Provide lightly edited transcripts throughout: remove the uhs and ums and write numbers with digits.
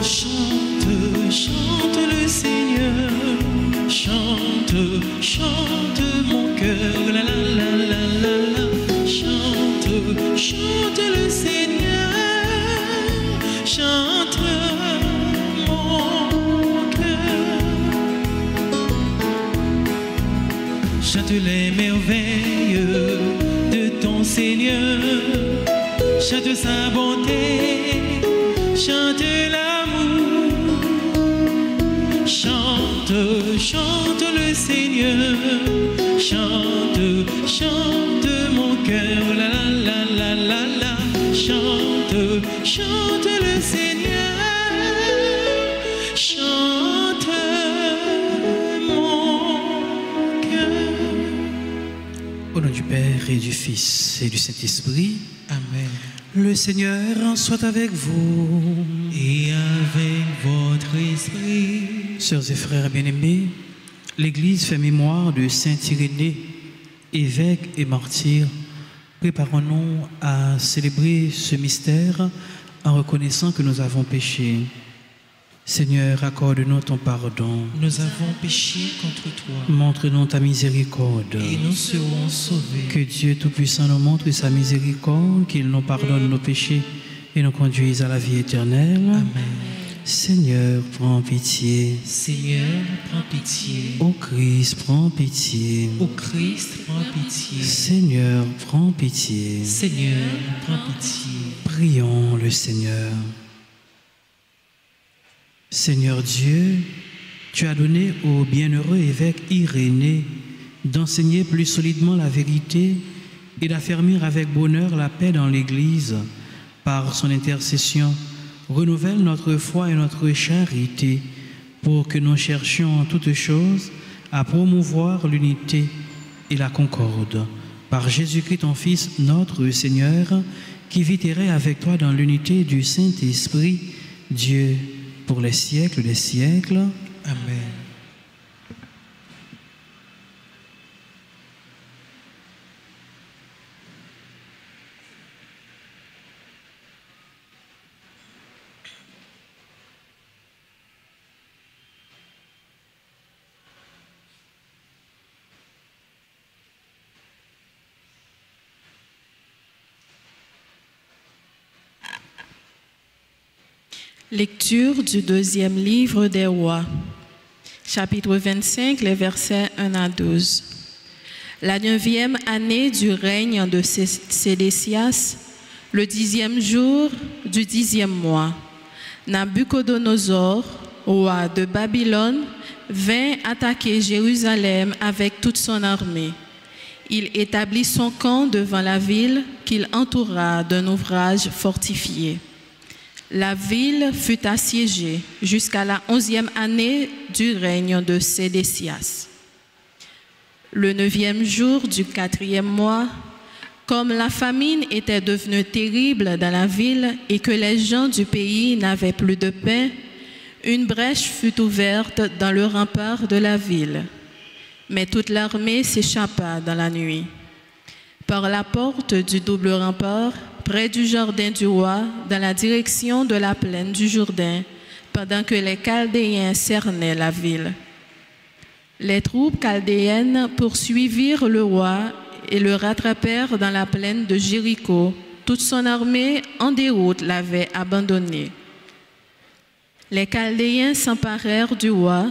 Chante, chante le Seigneur. Chante, chante mon cœur. La la la la la la. Chante, chante le Seigneur. Chante mon cœur. Chante les merveilles de ton Seigneur. Chante sa bonté. Chante l'amour. Chante, chante le Seigneur. Chante, chante mon cœur. La la la la la la. Chante, chante le Seigneur. Chante mon cœur. Au nom du Père et du Fils et du Saint-Esprit. Amen. Le Seigneur soit avec vous. Et avec votre esprit. Sœurs et frères bien-aimés, l'Église fait mémoire de Saint Irénée, évêque et martyr. Préparons-nous à célébrer ce mystère en reconnaissant que nous avons péché. Seigneur, accorde-nous ton pardon. Nous avons péché contre toi. Montre-nous ta miséricorde. Et nous serons sauvés. Que Dieu Tout-Puissant nous montre sa miséricorde, qu'il nous pardonne nos péchés et nous conduise à la vie éternelle. Amen. Seigneur, prends pitié. Seigneur, prends pitié. Ô Christ, prends pitié. Ô Christ, prends pitié. Seigneur, prends pitié. Seigneur, prends pitié. Prions le Seigneur. Seigneur Dieu, tu as donné au bienheureux évêque Irénée d'enseigner plus solidement la vérité et d'affermir avec bonheur la paix dans l'Église. Par son intercession, renouvelle notre foi et notre charité pour que nous cherchions en toutes choses à promouvoir l'unité et la concorde. Par Jésus-Christ, ton Fils, notre Seigneur, qui vit et règne avec toi dans l'unité du Saint-Esprit, Dieu, pour les siècles des siècles. Amen. Lecture du deuxième livre des rois, chapitre 25, les versets 1 à 12. La 9e année du règne de Sédécias, le 10e jour du 10e mois, Nabuchodonosor, roi de Babylone, vint attaquer Jérusalem avec toute son armée. Il établit son camp devant la ville qu'il entoura d'un ouvrage fortifié. La ville fut assiégée jusqu'à la 11e année du règne de Sédécias. Le 9e jour du 4e mois, comme la famine était devenue terrible dans la ville et que les gens du pays n'avaient plus de pain, une brèche fut ouverte dans le rempart de la ville. Mais toute l'armée s'échappa dans la nuit. Par la porte du double rempart, près du jardin du roi, dans la direction de la plaine du Jourdain, pendant que les Chaldéens cernaient la ville. Les troupes chaldéennes poursuivirent le roi et le rattrapèrent dans la plaine de Jéricho. Toute son armée en déroute l'avait abandonné. Les Chaldéens s'emparèrent du roi,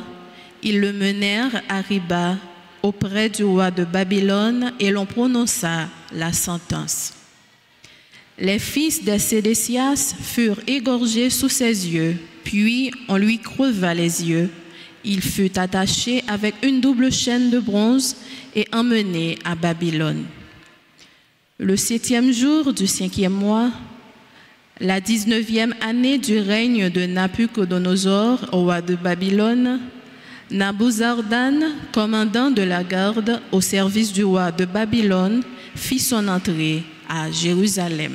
ils le menèrent à Riba, auprès du roi de Babylone, et l'on prononça la sentence. Les fils des Sédécias furent égorgés sous ses yeux, puis on lui creva les yeux. Il fut attaché avec une double chaîne de bronze et emmené à Babylone. Le 7e jour du 5e mois, la 19e année du règne de Nabuchodonosor, roi de Babylone, Nabuzardan, commandant de la garde au service du roi de Babylone, fit son entrée à Jérusalem.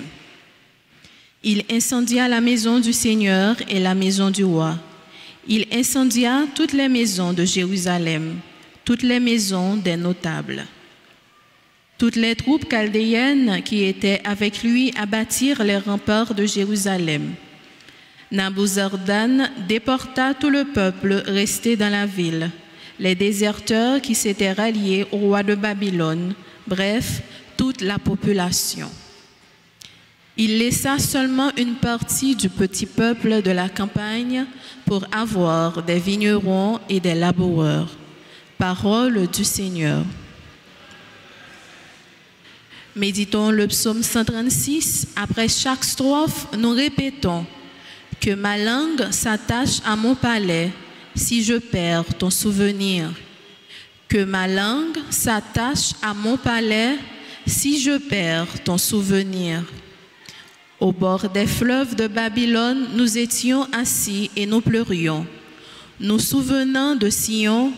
Il incendia la maison du Seigneur et la maison du roi. Il incendia toutes les maisons de Jérusalem, toutes les maisons des notables. Toutes les troupes chaldéennes qui étaient avec lui abattirent les remparts de Jérusalem. Nabuzardan déporta tout le peuple resté dans la ville, les déserteurs qui s'étaient ralliés au roi de Babylone, bref, toute la population. Il laissa seulement une partie du petit peuple de la campagne pour avoir des vignerons et des laboureurs. Parole du Seigneur. Méditons le psaume 136. Après chaque strophe, nous répétons « Que ma langue s'attache à mon palais si je perds ton souvenir. Que ma langue s'attache à mon palais si je perds ton souvenir. » Au bord des fleuves de Babylone, nous étions assis et nous pleurions. Nous souvenant de Sion,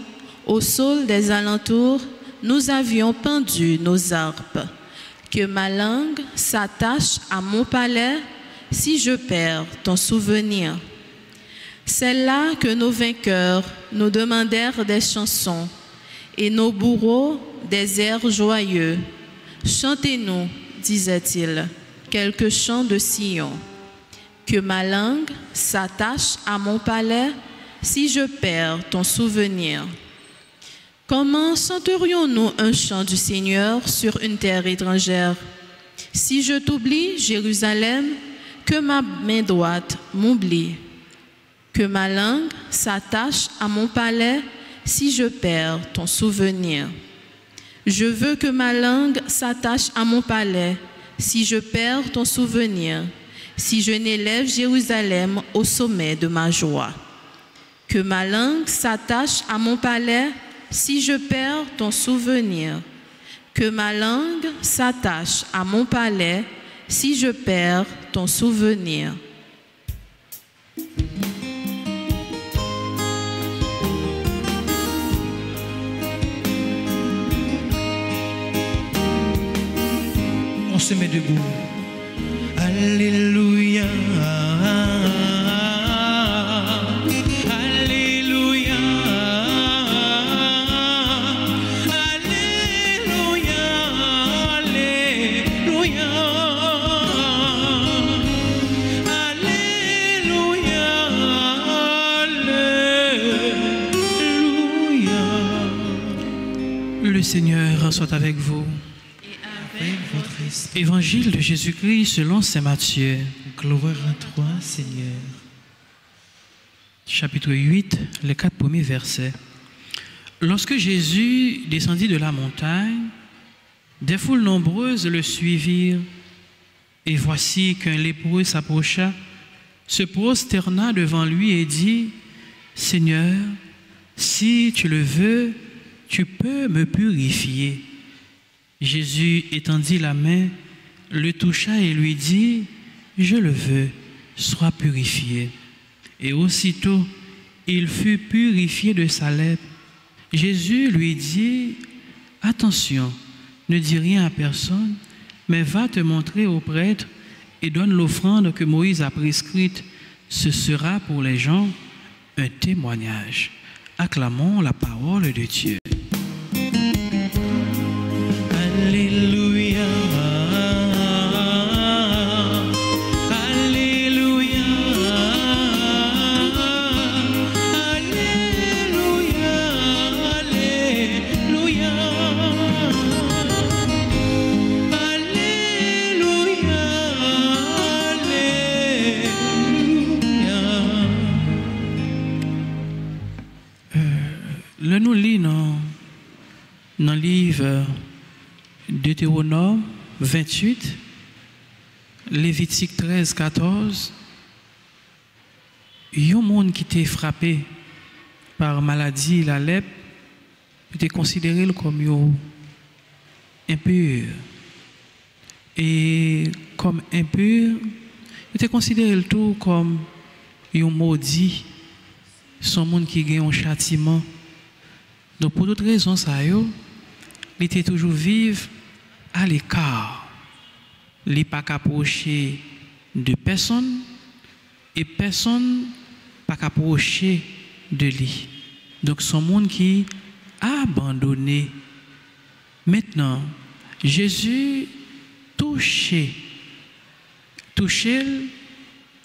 au sol des alentours, nous avions pendu nos harpes. Que ma langue s'attache à mon palais si je perds ton souvenir. C'est là que nos vainqueurs nous demandèrent des chansons et nos bourreaux des airs joyeux. Chantez-nous, disait-il, quelques chants de Sion. Que ma langue s'attache à mon palais si je perds ton souvenir. Comment chanterions-nous un chant du Seigneur sur une terre étrangère? Si je t'oublie, Jérusalem, que ma main droite m'oublie. Que ma langue s'attache à mon palais si je perds ton souvenir. Je veux que ma langue s'attache à mon palais si je perds ton souvenir, si je n'élève Jérusalem au sommet de ma joie. Que ma langue s'attache à mon palais si je perds ton souvenir. Que ma langue s'attache à mon palais si je perds ton souvenir. On se met debout. Alléluia. Alléluia. Alléluia. Alléluia. Alléluia. Alléluia. Le Seigneur soit avec vous. Évangile de Jésus-Christ selon saint Matthieu. Gloire à toi, Seigneur. Chapitre 8, les 4 premiers versets. Lorsque Jésus descendit de la montagne, des foules nombreuses le suivirent, et voici qu'un lépreux s'approcha, se prosterna devant lui et dit, « Seigneur, si tu le veux, tu peux me purifier. » Jésus étendit la main, le toucha et lui dit, « Je le veux, sois purifié. » Et aussitôt, il fut purifié de sa lèpre. Jésus lui dit, « Attention, ne dis rien à personne, mais va te montrer au prêtre et donne l'offrande que Moïse a prescrite. Ce sera pour les gens un témoignage. » Acclamons la parole de Dieu. Alléluia. Alléluia. Alléluia. Alléluia. Alléluia. Le nous lit dans le livre Deutéronome 28, Lévitique 13, 14, il y a un monde qui était frappé par maladie, la lèpre, était considéré comme impur. Et comme impur, il était considéré tout comme un maudit, son monde qui gagne un châtiment. Donc pour d'autres raisons, ça il était toujours vivre à l'écart. Il n'est pas approché de personne et personne pas approché de lui. Donc son monde qui a abandonné. Maintenant, Jésus touché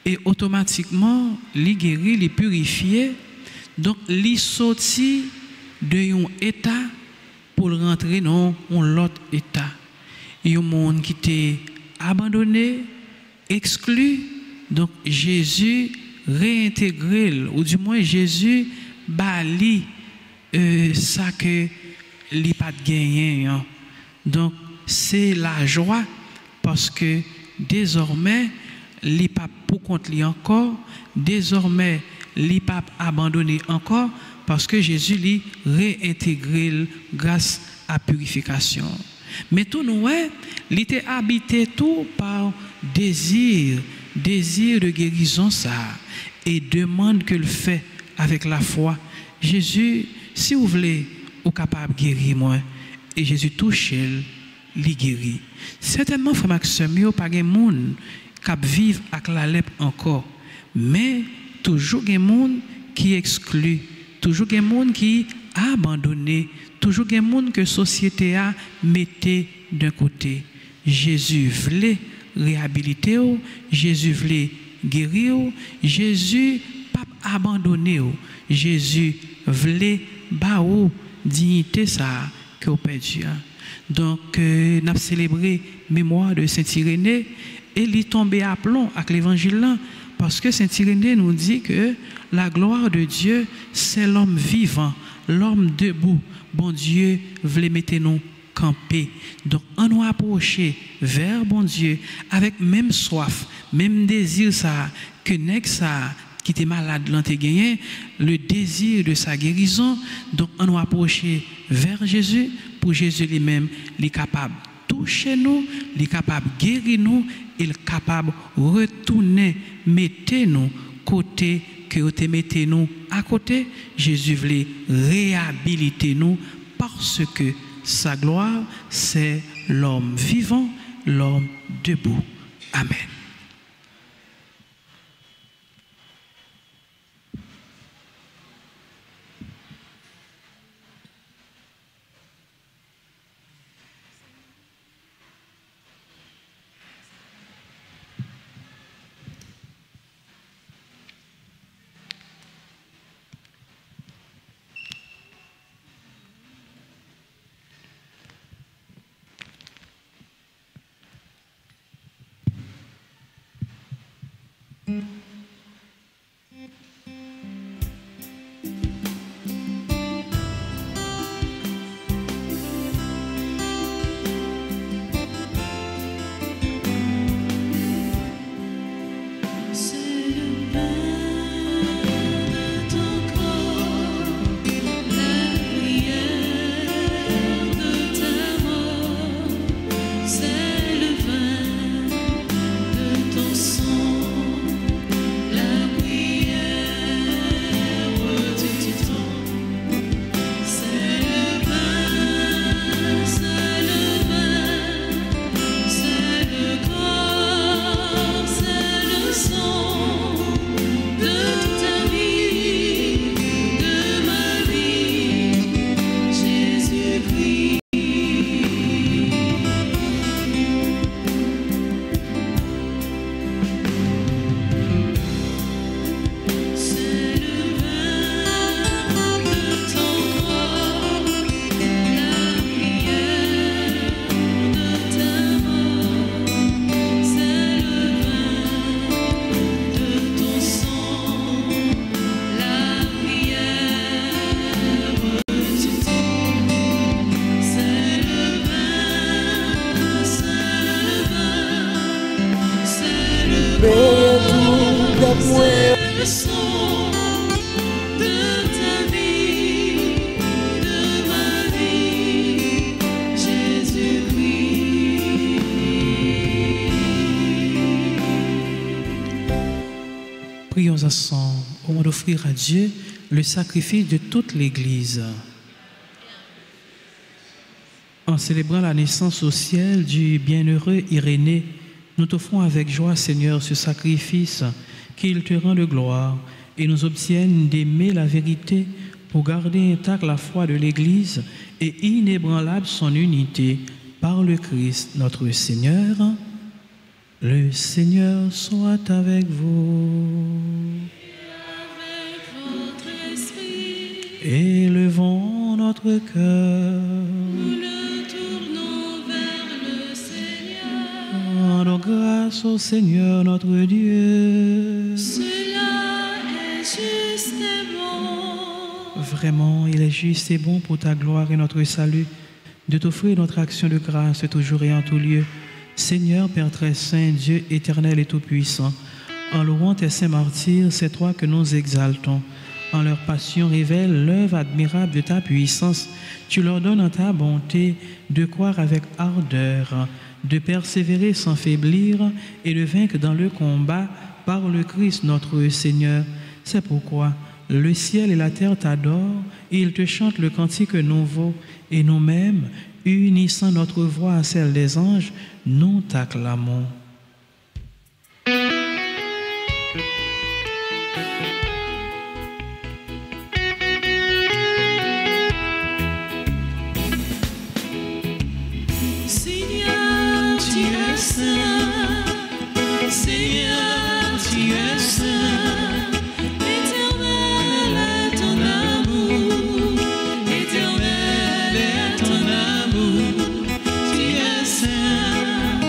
et automatiquement, il guérit, il purifié. Donc, il sorti de un état pour rentrer dans un autre état. Il y a un monde qui était abandonné, exclu. Donc, Jésus réintègre, ou du moins, Jésus bali ça que il pas gagné. Donc, c'est la joie parce que désormais, il n'est pas pour compte lui encore, désormais, il n'est pas abandonné encore parce que Jésus lui réintègre grâce à purification. Mais tout nous, il était habité tout par désir de guérison ça et demande que le fait avec la foi. Jésus, si vous voulez, vous êtes capable de guérir moi. Et Jésus touche, il guérit. Certainement, frère Maxime, il n'y a pas de monde qui vivent avec la lèpre encore. Mais toujours des gens qui excluent, toujours des gens qui abandonnés, toujours des gens que la société a metté d'un côté. Jésus voulait réhabiliter, Jésus voulait guérir, Jésus pas abandonné, Jésus voulait baou dignité ça que vous perdu. Donc, nous avons célébré mémoire de Saint-Irénée et il est tombé à plomb avec l'évangile là parce que Saint-Irénée nous dit que la gloire de Dieu, c'est l'homme vivant, l'homme debout. Bon Dieu voulait mettre nous camper. Donc, on nous approcher vers bon Dieu avec même soif, même désir ça, que nèg ça qui était malade, l'ont gagné, le désir de sa guérison. Donc, on nous approcher vers Jésus pour Jésus lui-même, il est capable de toucher nous, il est capable de guérir nous, il est capable de retourner, mettre nous côté que vous mettez nous à côté. Jésus voulait réhabiliter nous parce que sa gloire, c'est l'homme vivant, l'homme debout. Amen. Prions ensemble au moment d'offrir à Dieu le sacrifice de toute l'Église. En célébrant la naissance au ciel du bienheureux Irénée, nous t'offrons avec joie, Seigneur, ce sacrifice, qu'il te rende gloire et nous obtienne d'aimer la vérité pour garder intacte la foi de l'Église et inébranlable son unité par le Christ notre Seigneur. Le Seigneur soit avec vous. Avec votre esprit, Élevons notre cœur. nous le tournons vers le Seigneur. Rendons grâce au Seigneur notre Dieu. Cela est juste et bon. Vraiment, il est juste et bon pour ta gloire et notre salut de t'offrir notre action de grâce toujours et en tout lieu. Seigneur, Père très saint, Dieu éternel et tout-puissant, en louant tes saints martyrs, c'est toi que nous exaltons. En leur passion, révèle l'œuvre admirable de ta puissance. Tu leur donnes en ta bonté de croire avec ardeur, de persévérer sans faiblir et de vaincre dans le combat par le Christ notre Seigneur. C'est pourquoi le ciel et la terre t'adorent et ils te chantent le cantique nouveau. Et nous-mêmes, unissant notre voix à celle des anges, nous t'acclamons. Seigneur, tu es saint. Seigneur, tu es saint. Éternel est ton amour. Éternel est ton amour. Tu es saint.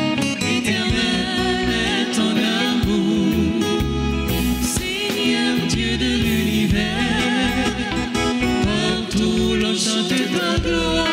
Éternel est ton amour. Seigneur, Dieu de l'univers, partout l'on chante ta gloire.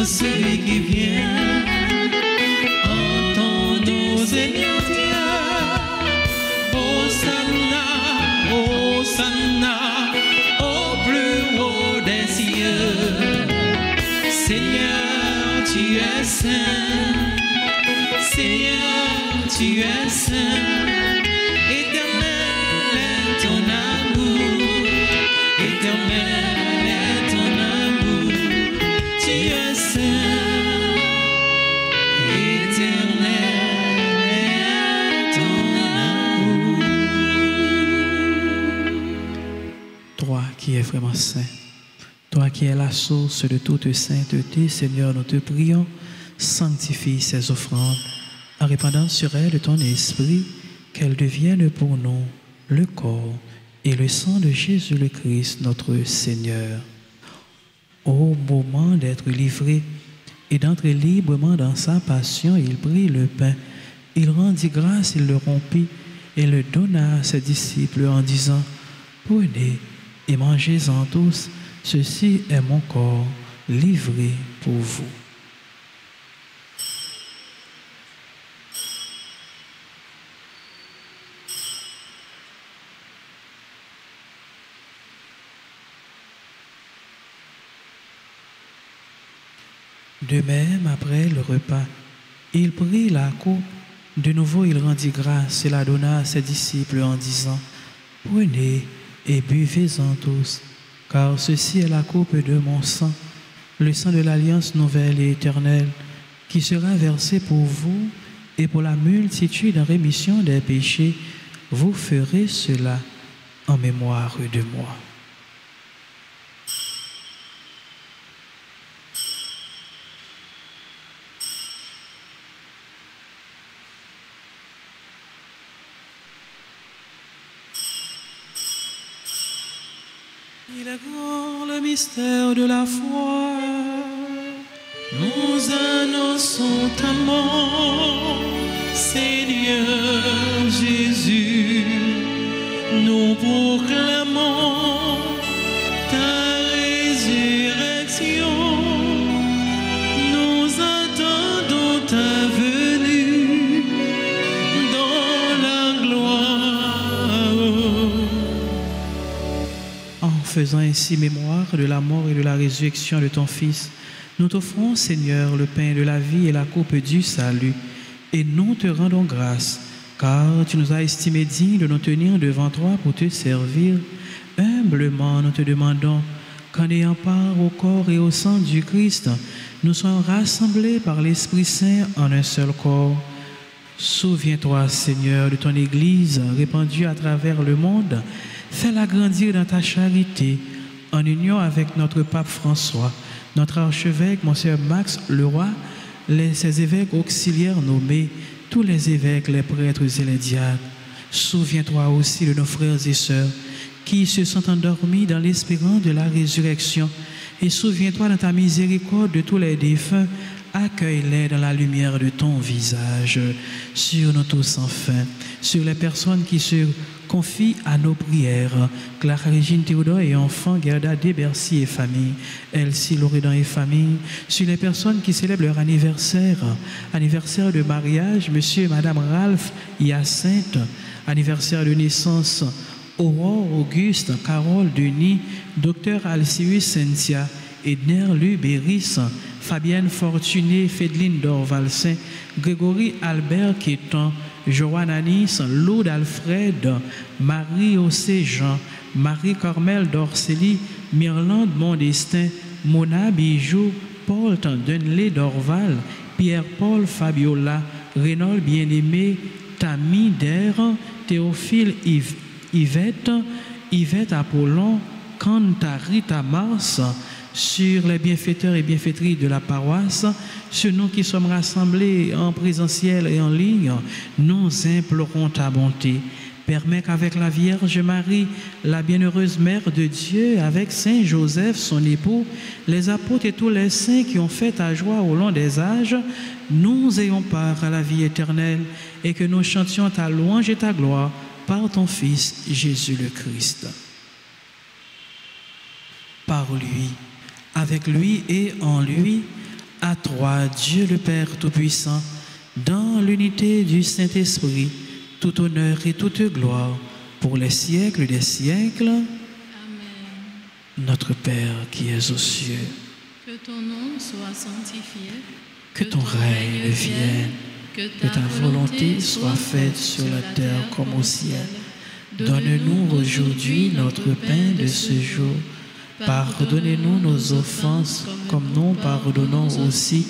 Celui qui vient, entendons Seigneur Dieu. Hosanna, Hosanna, au plus haut des cieux. Seigneur, tu es saint. Seigneur, tu es saint. Éternel est ton amour. Éternel est ton amour. Tu es saint, éternel est ton amour. Toi qui es vraiment saint, toi qui es la source de toute sainteté, Seigneur, nous te prions, sanctifie ces offrandes en répandant sur elles ton esprit, qu'elles deviennent pour nous le corps et le sang de Jésus le Christ, notre Seigneur. Au moment d'être livré et d'entrer librement dans sa passion, il prit le pain, il rendit grâce, il le rompit et le donna à ses disciples en disant: prenez et mangez-en tous, ceci est mon corps livré pour vous. De même, après le repas, il prit la coupe. De nouveau, il rendit grâce et la donna à ses disciples en disant: prenez et buvez-en tous, car ceci est la coupe de mon sang, le sang de l'alliance nouvelle et éternelle, qui sera versé pour vous et pour la multitude en rémission des péchés. Vous ferez cela en mémoire de moi. Il est grand le mystère de la foi. Nous annonçons ta mort, Seigneur Jésus. Nous proclamons ta résurrection. Nous attendons ta venue dans la gloire. En faisant ainsi mémoire de la mort et de la résurrection de ton Fils, nous t'offrons, Seigneur, le pain de la vie et la coupe du salut. et nous te rendons grâce, car tu nous as estimés dignes de nous tenir devant toi pour te servir. Humblement, nous te demandons qu'en ayant part au corps et au sang du Christ, nous soyons rassemblés par l'Esprit Saint en un seul corps. Souviens-toi, Seigneur, de ton Église répandue à travers le monde. Fais-la grandir dans ta charité, en union avec notre pape François, notre archevêque, Monseigneur Max Leroy, ses évêques auxiliaires nommés, tous les évêques, les prêtres et les diacres. Souviens-toi aussi de nos frères et sœurs qui se sont endormis dans l'espérance de la résurrection. Et souviens-toi dans ta miséricorde de tous les défunts. Accueille-les dans la lumière de ton visage, sur nous tous enfin, sur les personnes qui se confient à nos prières, Clara Régine Théodore et enfants, Gerda Desbercy et famille, Elsie Loredan et famille, sur les personnes qui célèbrent leur anniversaire de mariage, monsieur et madame Ralph Hyacinthe, anniversaire de naissance, Aurore Auguste, Carole Denis, docteur Alcius Cynthia, Edner Lubéris, Fabienne Fortuné, Fédeline Dorvalsin, Grégory Albert Quétan, Joanne Anis, Laude Alfred, Marie Ossé Jean, Marie Cormel d'Orcely, Myrlande Mondestin, Mona Bijou, Paul Denley Dorval, Pierre-Paul Fabiola, Rénol Bien-Aimé, Tammy Der, Théophile Yvette Apollon, Cantarita Mars, sur les bienfaiteurs et bienfaitrices de la paroisse, sur nous qui sommes rassemblés en présentiel et en ligne, nous implorons ta bonté. Permets qu'avec la Vierge Marie, la bienheureuse Mère de Dieu, avec Saint Joseph, son époux, les apôtres et tous les saints qui ont fait ta joie au long des âges, nous ayons part à la vie éternelle et que nous chantions ta louange et ta gloire par ton Fils Jésus le Christ. Par lui, avec lui et en lui, à toi, Dieu le Père Tout-Puissant, dans l'unité du Saint-Esprit, tout honneur et toute gloire pour les siècles des siècles. Amen. Notre Père qui es aux cieux, que ton nom soit sanctifié, que ton règne vienne, que ta volonté soit faite sur la terre comme au ciel. Donne-nous aujourd'hui notre pain de ce jour. Pardonnez-nous nos offenses comme nous pardonnons aussi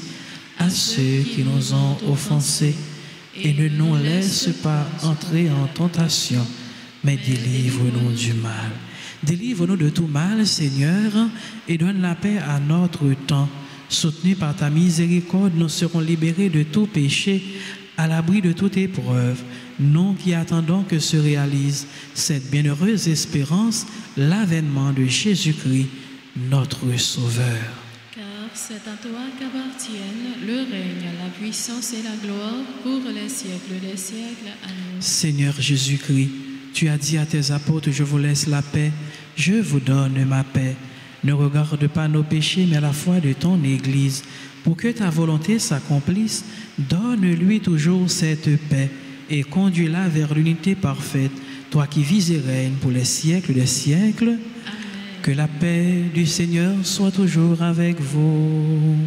à ceux qui nous ont offensés. Et ne nous laisse pas entrer en tentation, mais délivre-nous du mal. Délivre-nous de tout mal, Seigneur, et donne la paix à notre temps. Soutenus par ta miséricorde, nous serons libérés de tout péché, à l'abri de toute épreuve. Nous qui attendons que se réalise cette bienheureuse espérance, l'avènement de Jésus-Christ, notre Sauveur. Car c'est à toi qu'appartiennent le règne, la puissance et la gloire pour les siècles des siècles. Amen. Seigneur Jésus-Christ, tu as dit à tes apôtres, je vous laisse la paix, je vous donne ma paix. Ne regarde pas nos péchés, mais la foi de ton Église. Pour que ta volonté s'accomplisse, donne-lui toujours cette paix et conduis-la vers l'unité parfaite, toi qui vis et règnes pour les siècles des siècles. Amen. Que la paix du Seigneur soit toujours avec vous.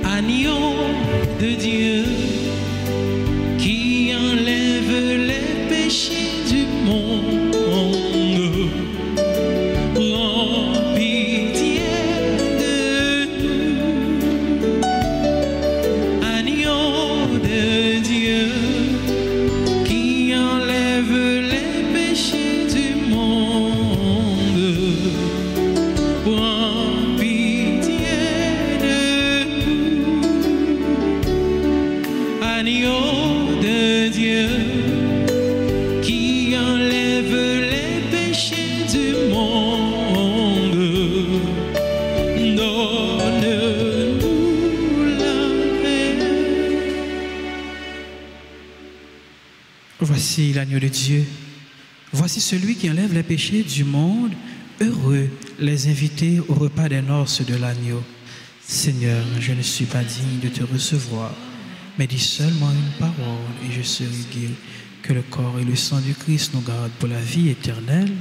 Agneau de Dieu qui enlève les péchés du monde, prends pitié de nous. Agneau de Dieu qui enlève les péchés du monde, prends pitié de nous. Agneau de Dieu qui enlève les péchés du monde, donne-nous la paix. Voici l'agneau de Dieu. Voici celui qui enlève les péchés du monde. Heureux les invités au repas des noces de l'agneau. Seigneur, je ne suis pas digne de te recevoir, mais dis seulement une parole et je serai guéri. Que le corps et le sang du Christ nous gardent pour la vie éternelle.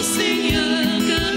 Seigneur, car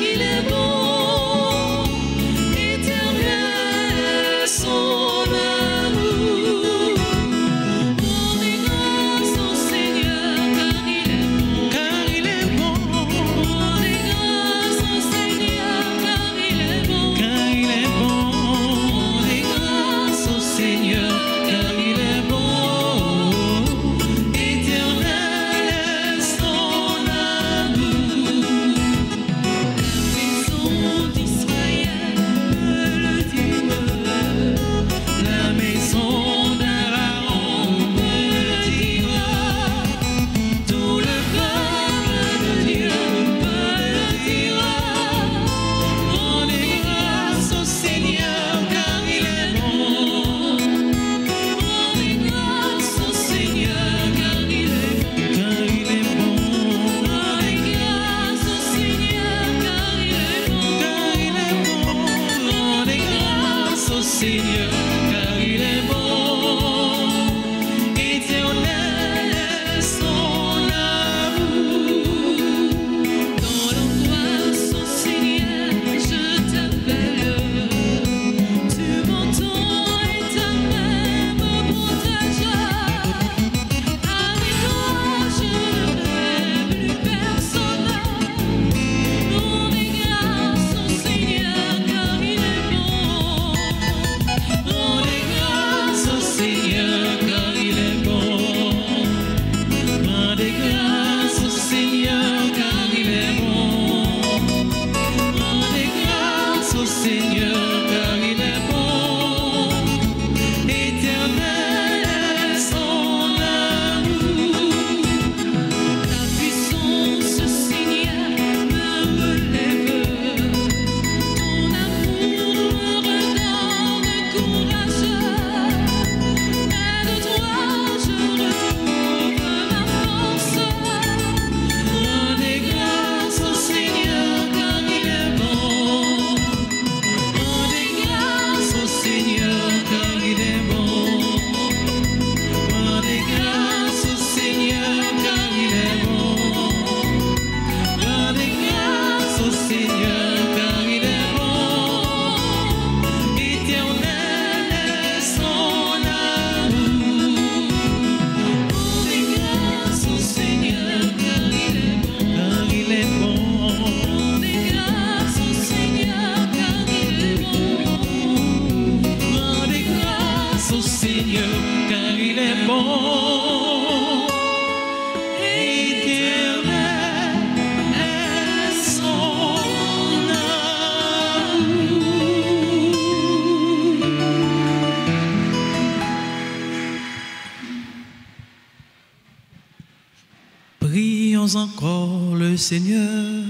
prions encore le Seigneur.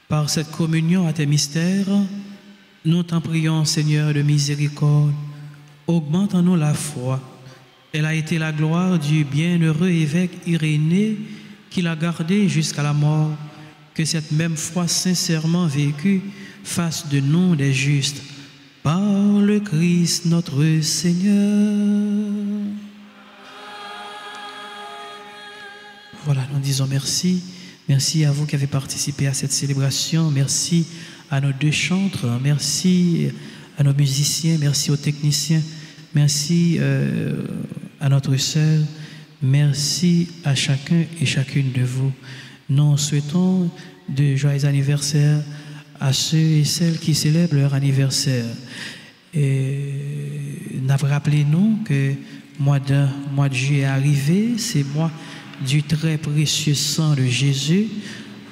Par cette communion à tes mystères, nous t'en prions, Seigneur de miséricorde, augmente en nous la foi. Elle a été la gloire du bienheureux évêque Irénée qui l'a gardée jusqu'à la mort. Que cette même foi sincèrement vécue fasse de nous des justes. Par le Christ notre Seigneur. Voilà, nous disons merci. Merci à vous qui avez participé à cette célébration. Merci à nos deux chantres. Merci à nos musiciens. Merci aux techniciens. Merci à notre sœur. Merci à chacun et chacune de vous. Nous souhaitons de joyeux anniversaires à ceux et celles qui célèbrent leur anniversaire. Et nous rappelons que mois de juillet est arrivé, c'est mois du très précieux sang de Jésus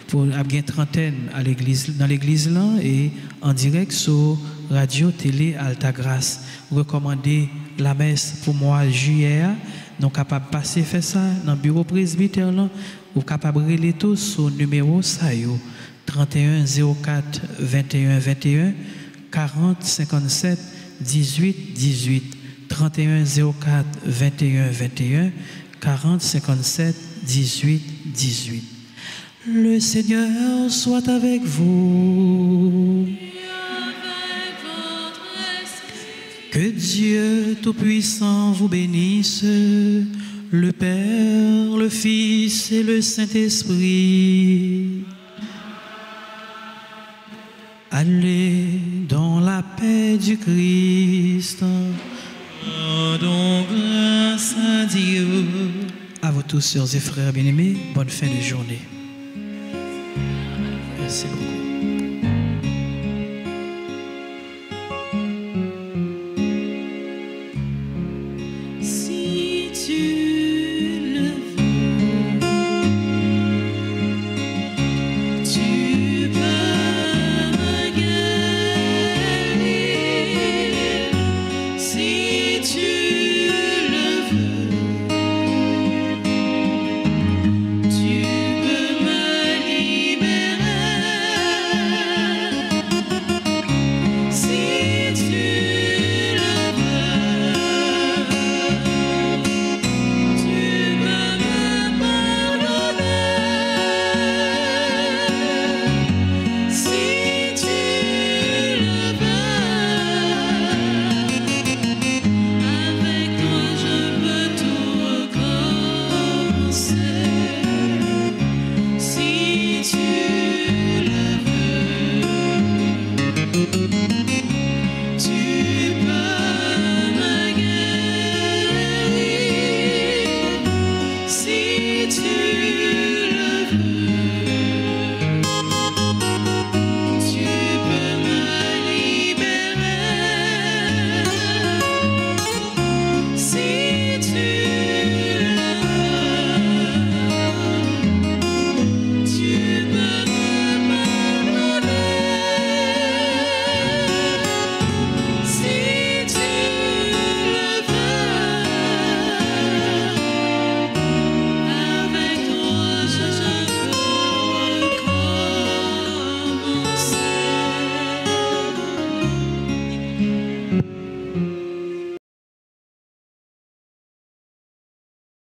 pour une trentaine à l'église, dans l'église là et en direct sur radio télé Altagrace. Recommandez la messe pour mois de juillet. Nous sommes capables de passer faire ça dans le bureau presbytère là, ou capable de relayer tous sur numéro 31 04 21 21 40 57 18 18 31 04 21 21 40 57 18 18. Le Seigneur soit avec vous. Que Dieu Tout-Puissant vous bénisse, le Père, le Fils et le Saint-Esprit. Allez dans la paix du Christ. Rendons grâce à Dieu. À vous tous, sœurs et frères bien-aimés, bonne fin de journée. Merci beaucoup.